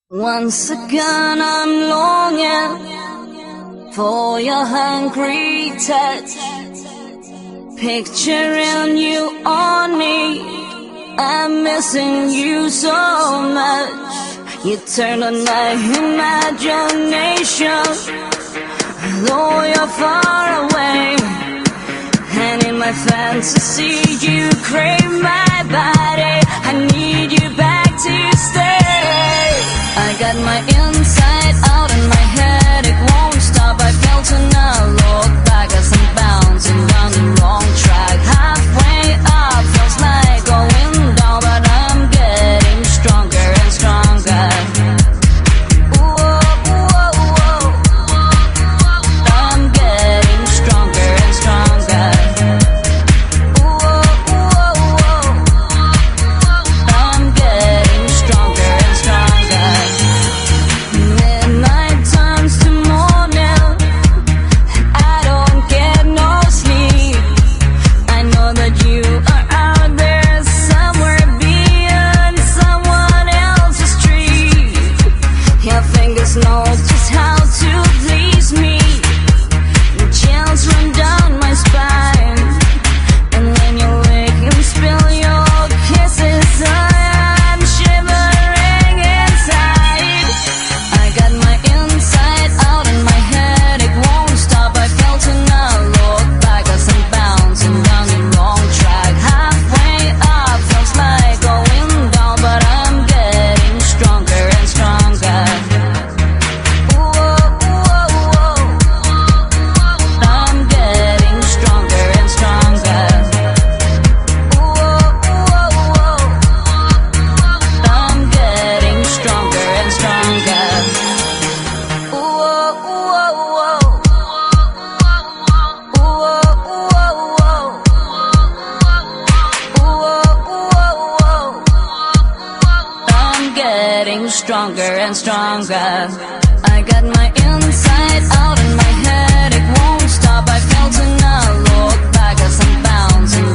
Once again I'm longing for your hungry touch, picturing you on me. I'm missing you so much. You turn on my imagination, though you're far away. And in my fantasy you crave my body. I need you back to stay. I got my inside out and my head, it won't stop. I felt and I look back as I'm bouncing down the wrong track. Halfway up feels like going down, but I'm getting stronger and stronger. Whoa, whoa, whoa. I'm getting stronger and stronger. Whoa, whoa, whoa. I'm getting stronger and stronger. Midnight turns to morning, I don't get no sleep. I know that you are out there somewhere beyond someone else's street. Your fingers know just how to please me. Chills run down my spine, and when you wake and spill your kisses, I'm shivering inside. I got my inside out and my head, it won't stop. I felt and I look back as I'm bouncing down the wrong track. Halfway up feels like going down, but I'm getting stronger and stronger. Whoa, whoa, whoa. I'm getting stronger and stronger. Whoa, whoa, whoa. I'm getting stronger and stronger. Whoa, whoa, whoa. Whoa, whoa, whoa. Whoa, whoa, whoa. I'm getting stronger and stronger. I got my inside out and my head, it won't stop. I felt and I look back as I'm bouncing